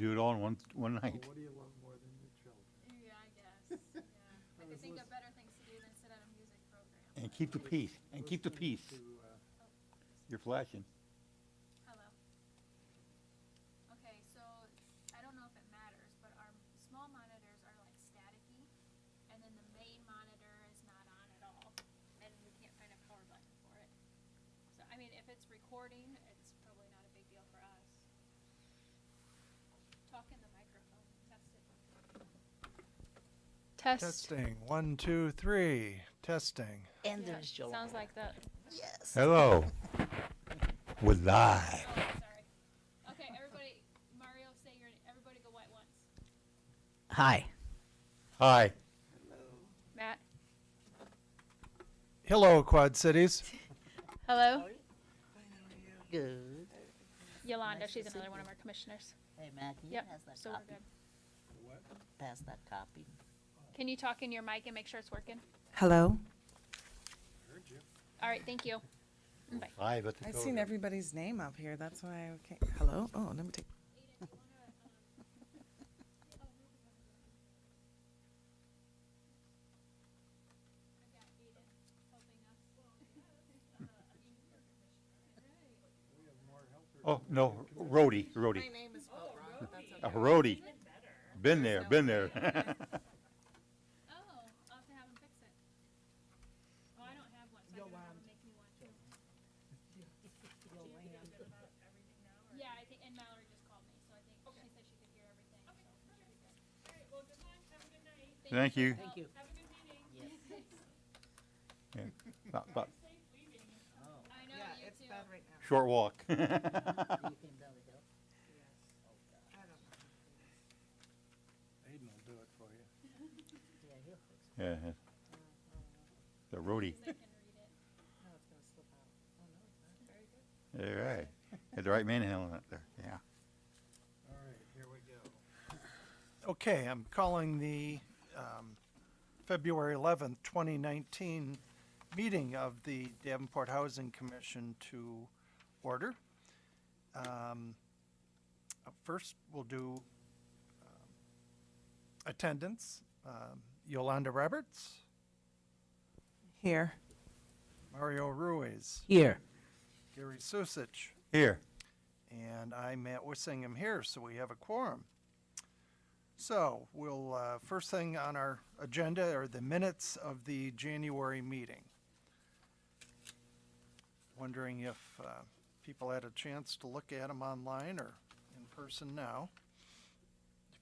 Do it all in one night. What do you love more than your children? Yeah, I guess. Yeah. I could think of better things to do than sit at a music program. And keep the peace. And keep the Listening peace. to, You're flashing. Hello. Okay, so I don't know if it matters, but our small monitors are like staticky, and then the main monitor is not on at all, and we can't find a power button for it. So, I mean, if it's recording, it's probably not a big deal for us. Talk in the microphone, test it. Test. testing, 1, 2, 3, testing. And there's Joel. Sounds like that. Yes. Hello. We're live. Oh, sorry. Okay, everybody, Mario, say your, everybody go white once. Hi. Hi. Matt. Hello, Quad Cities. Hello. Good. Yolanda, Nice she's to see another one you. of our commissioners. Hey, Matt, can you Yep, pass that so we're copy? good. Pass that copy. Can you talk in your mic and make sure it's working? Hello. All right, thank you. Bye. Live at the I've Toga. seen everybody's name up here. That's why I came. Hello. Oh, let me take. Oh, no, roadie. name is spelled wrong, but that's A roadie. Been there, been there. Oh, I'll have to have him fix it. Oh, I don't have one, so I gotta have him make me one too. Yeah, I think, and Mallory just called me, so I think she said she could hear everything, so we should be good. All right, well, good luck, have a good night. Thank you. Thank you. Have a good meeting. Yes. Yeah. About I know, you too. right now. short walk. You came down the hill? Aiden will do it for you. Yeah, he'll fix it. Yeah. The roadie. I can read it. No, it's gonna slip out. Oh no, it's not. Very good. All right. Had the right man handling it there. Yeah. All right, here we go. Okay, I'm calling the February 11th, 2019 meeting of the Davenport Housing Commission to order. First, we'll do attendance. Yolanda Roberts, Here. Mario Ruiz, Here. Gary Susich, Here. and I, Matt Wissingham, here, so we have a quorum. So we'll, first thing on our agenda are the minutes of the January meeting. Wondering if people had a chance to look at them online or in person now.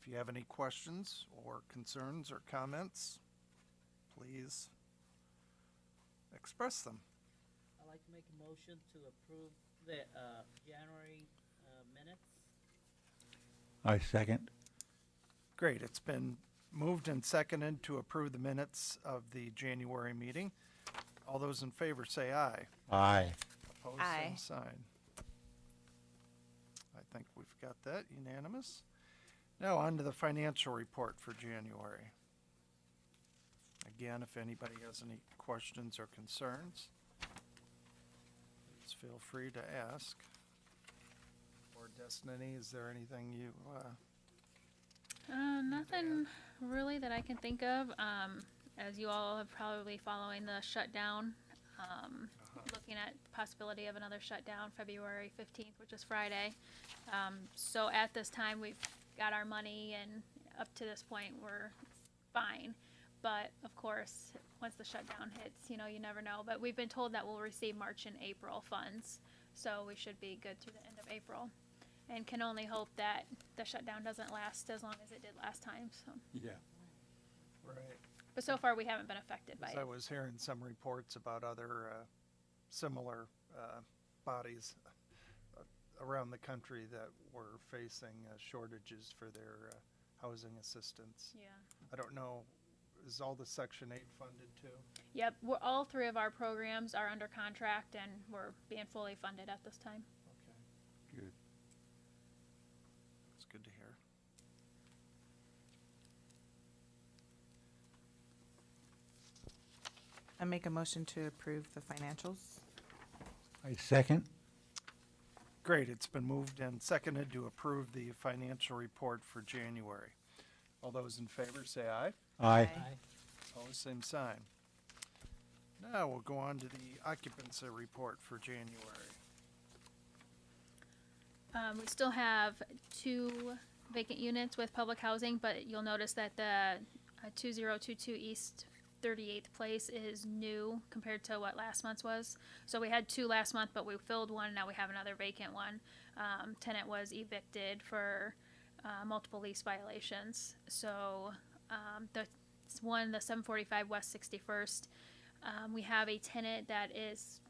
If you have any questions or concerns or comments, please express them. I'd like to make a motion to approve the January minutes. I second. Great, it's been moved and seconded to approve the minutes of the January meeting. All those in favor say aye. Aye. Opposed, Aye. same sign. I think we've got that unanimous. Now on to the financial report for January. Again, if anybody has any questions or concerns, please feel free to ask. Or Destiny, is there anything you, Nothing really that I can think of. As you all have probably following the shutdown, looking at the possibility of another shutdown February 15th, which is Friday. So at this time, we've got our money, and up to this point, we're fine. But of course, once the shutdown hits, you know, you never know. But we've been told that we'll receive March and April funds, so we should be good through the end of April. And can only hope that the shutdown doesn't last as long as it did last time, so. Yeah. right? But so far, we haven't been affected by As it. I was hearing some reports about other similar bodies around the country that were facing shortages for their housing assistance. Yeah. I don't know, is all the Section 8 funded too? Yep, all three of our programs are under contract, and we're being fully funded at this time. Okay, Good. that's good to hear. I make a motion to approve the financials. I second. Great, it's been moved and seconded to approve the financial report for January. All those in favor say aye. Aye. Opposed, same sign. Now we'll go on to the occupancy report for January. We still have 2 vacant units with public housing, but you'll notice that the 2022 East 38th Place is new compared to what last month's was. So we had 2 last month, but we filled one. Now we have another vacant one. Tenant was evicted for multiple lease violations. So the 745 West 61st, we have a tenant that is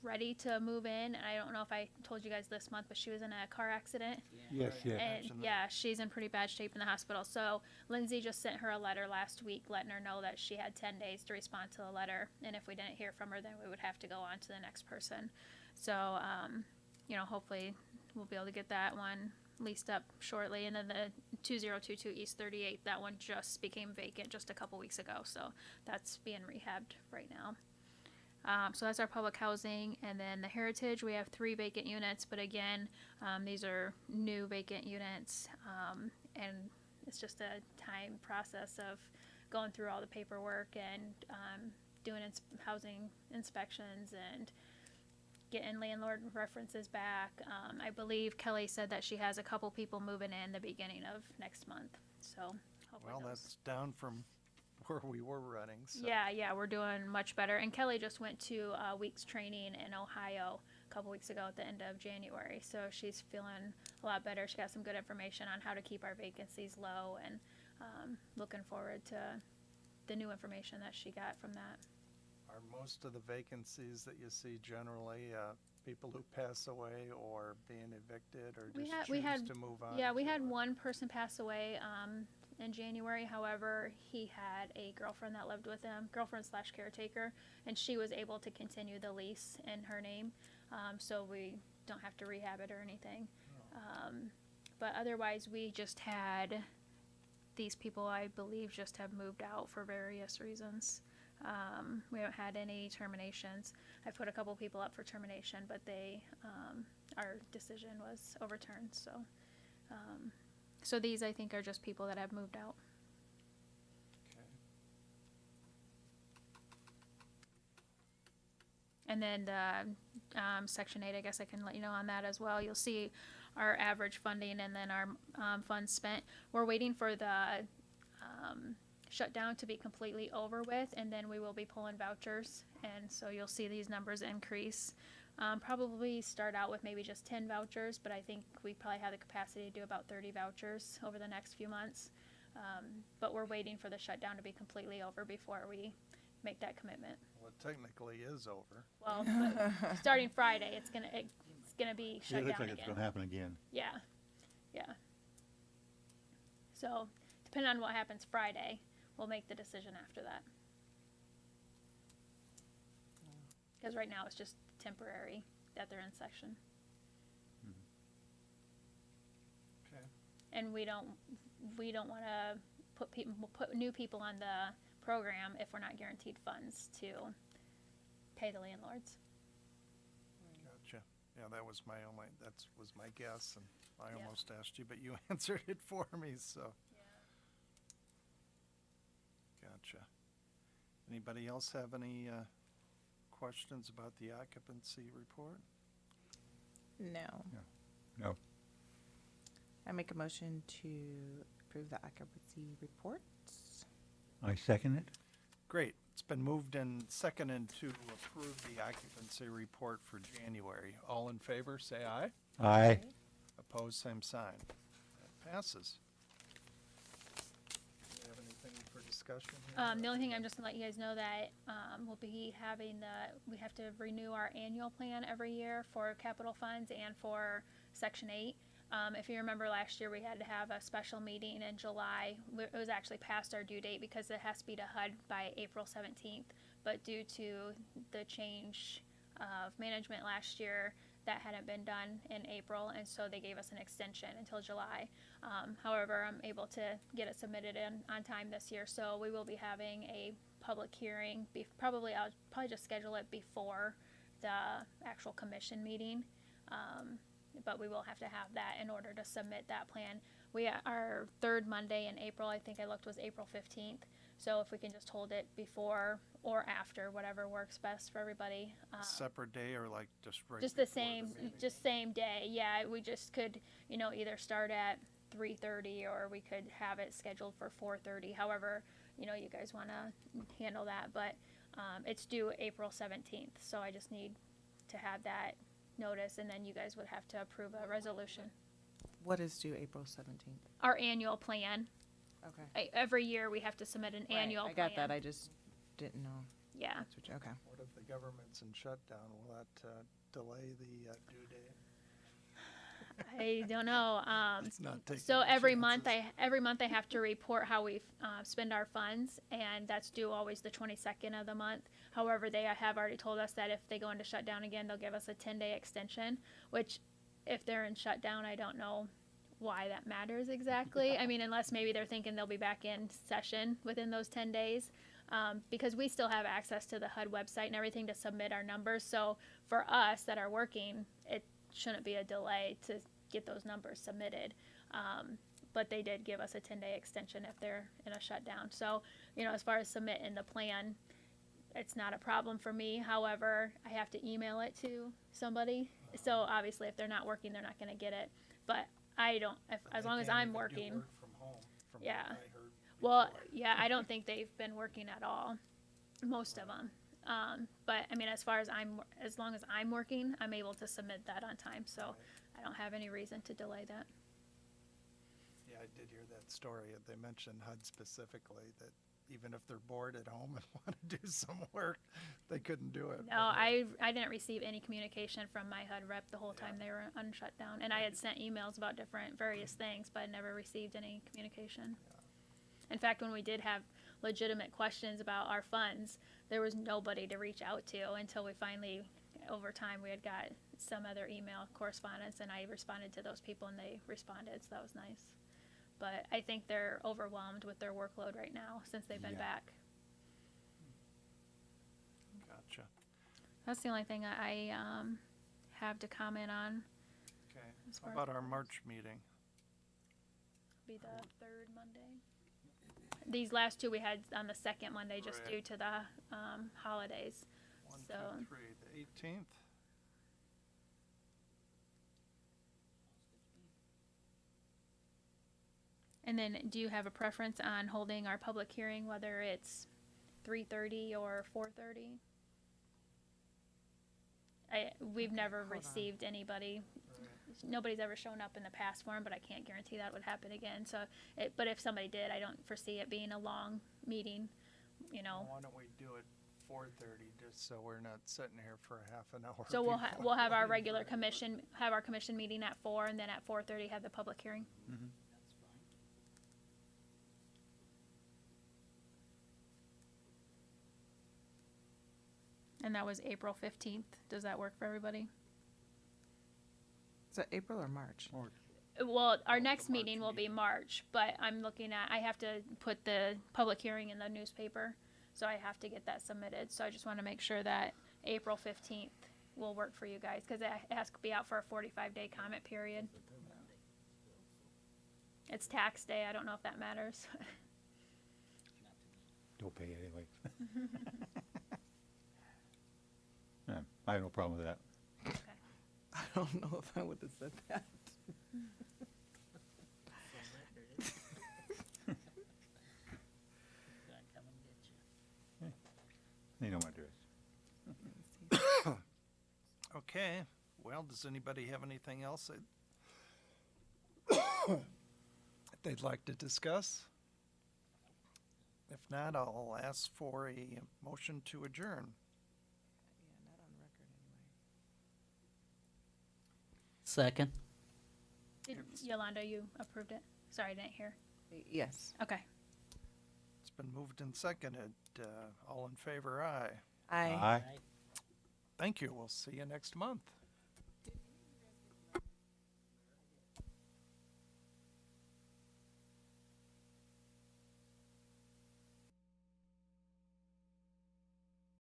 ready to move in. And I don't know if I told you guys this month, but she was in a car accident. Yes, yes. And Mention that. yeah, she's in pretty bad shape in the hospital. So Lindsay just sent her a letter last week letting her know that she had 10 days to respond to the letter. And if we didn't hear from her, then we would have to go on to the next person. So, hopefully we'll be able to get that one leased up shortly. And then the 2022 East 38th, that one just became vacant just a couple weeks ago. So that's being rehabbed right now. So that's our public housing. And then the Heritage, we have 3 vacant units, but again, these are new vacant units. And it's just a time process of going through all the paperwork and doing housing inspections and getting landlord references back. I believe Kelly said that she has a couple people moving in the beginning of next month. So hopefully Well, that's down from where we were running, so. Yeah, we're doing much better. And Kelly just went to a week's training in Ohio a couple weeks ago at the end of January. So she's feeling a lot better. She got some good information on how to keep our vacancies low, and looking forward to the new information that she got from that. Are most of the vacancies that you see generally people who pass away or being evicted or We just had- choose to move on? Yeah, we to had a- one person pass away in January. However, he had a girlfriend that lived with him, girlfriend/caretaker, and she was able to continue the lease in her name. So we don't have to rehab it or anything. But otherwise, we just had these people, I believe, just have moved out for various reasons. We haven't had any terminations. I put a couple people up for termination, but our decision was overturned. So these, I think, are just people that have moved out. Okay. And then the Section 8, I guess I can let you know on that as well. You'll see our average funding and then our funds spent. We're waiting for the shutdown to be completely over with, and then we will be pulling vouchers. And so you'll see these numbers increase. Probably start out with maybe just 10 vouchers, but I think we probably have the capacity to do about 30 vouchers over the next few months. But we're waiting for the shutdown to be completely over before we make that commitment. Well, it technically is over. Well, but starting Friday, it's gonna be It shut looks down like it's again. gonna happen again. Yeah. So, depending on what happens Friday, we'll make the decision after that. Because right now it's just temporary that they're in session. Okay. And we don't want to put new people on the program if we're not guaranteed funds to pay the landlords. Gotcha. Yeah, that was my guess, and I Yeah. almost asked you, but you answered it for me, so. Gotcha. Anybody else have any questions about the occupancy report? No. No. I make a motion to approve the occupancy reports. I second it. Great. It's been moved and seconded to approve the occupancy report for January. All in favor, say aye. Aye. Opposed, same sign. That passes. Do we have anything for discussion here? The only thing I'm just gonna let you guys know that we'll be having we have to renew our annual plan every year for capital funds and for Section 8. If you remember last year, we had to have a special meeting in July. It was actually past our due date because it has to be to HUD by April 17th. But due to the change of management last year, that hadn't been done in April, and so they gave us an extension until July. However, I'm able to get it submitted on time this year, so we will be having a public hearing. I'll probably just schedule it before the actual commission meeting. but we will have to have that in order to submit that plan. Our third Monday in April, I think I looked, was April 15th. So if we can just hold it before or after, whatever works best for everybody. Separate day or like just right Just the before same, meeting? just same day. Yeah, we just could, either start at 3:30 or we could have it scheduled for 4:30. However, you guys want to handle that. But it's due April 17th. So I just need to have that notice, and then you guys would have to approve a resolution. What is due April 17th? Our annual plan. Okay. Every year we have to submit an annual I plan. got that. I just didn't know. Yeah. That's what okay. What if the government's in shutdown? Will that delay the due date? I don't know. It's not taking So any every month chances. I have to report how we spend our funds, and that's due always the 22nd of the month. However, they have already told us that if they go into shutdown again, they'll give us a 10-day extension, which if they're in shutdown, I don't know why that matters exactly. I mean, unless maybe they're thinking they'll be back in session within those 10 days. Because we still have access to the HUD website and everything to submit our numbers. So for us that are working, it shouldn't be a delay to get those numbers submitted. But they did give us a 10-day extension if they're in a shutdown. So, as far as submitting the plan, it's not a problem for me. However, I have to email it to somebody. So obviously if they're not working, they're not going to get it. But I don't, as They long as can't I'm even do working. work from home, from what Yeah. I heard Well, before. yeah, I don't think they've been working at all, most of them. But I mean, as long as I'm working, I'm able to submit that on time. So Right. I don't have any reason to delay that. Yeah, I did hear that story. They mentioned HUD specifically that even if they're bored at home and want to do some work, they couldn't do it. No, I didn't receive any communication from my HUD rep the whole time they were on shutdown. And I had sent emails about various things, but I never received any communication. In fact, when we did have legitimate questions about our funds, there was nobody to reach out to until we finally, over time, we had got some other email correspondence, and I responded to those people, and they responded, so that was nice. But I think they're overwhelmed with their workload right now since they've been Yeah. back. Gotcha. That's the only thing I have to comment on. Okay. As How far about as our funds. March meeting? Be the third Monday. These last two we had on the second Monday, just Right. due to the holidays. 1, So- 2, 3, the 18th? And then, do you have a preference on holding our public hearing, whether it's 3:30 or 4:30? We've Okay, never hold on. received anybody. Nobody's ever shown up in the past for 'em, but I can't guarantee that would happen again. So, but if somebody did, I don't foresee it being a long meeting. Why don't we do it 4:30, just so we're not sitting here for a half an hour? So we'll before we'll have our waiting regular for anybody. commission, have our commission meeting at 4, and then at 4:30 have the public hearing. That's fine. And that was April 15th. Does that work for everybody? Is that April or March? Well, our Oh, the next March meeting will be meeting. March, but I'm looking at, I have to put the public hearing in the newspaper, so I have to get that submitted. So I just want to make sure that April 15th will work for you guys, because it has to be out for a 45-day comment period. It's tax day. I don't know if that matters. Don't pay anyway. Yeah, I have no problem with that. I don't know if I would have said that. Gonna come and get you. They know my address. Okay, well, does anybody have anything else they'd like to discuss? If not, I'll ask for a motion to adjourn. Yeah, not on record Second. Did, Yolanda, you approved it? Sorry, I didn't hear. anyway. Yes. Okay. It's been moved and seconded. All in favor, aye. I. Aye. Thank you. We'll see you next month.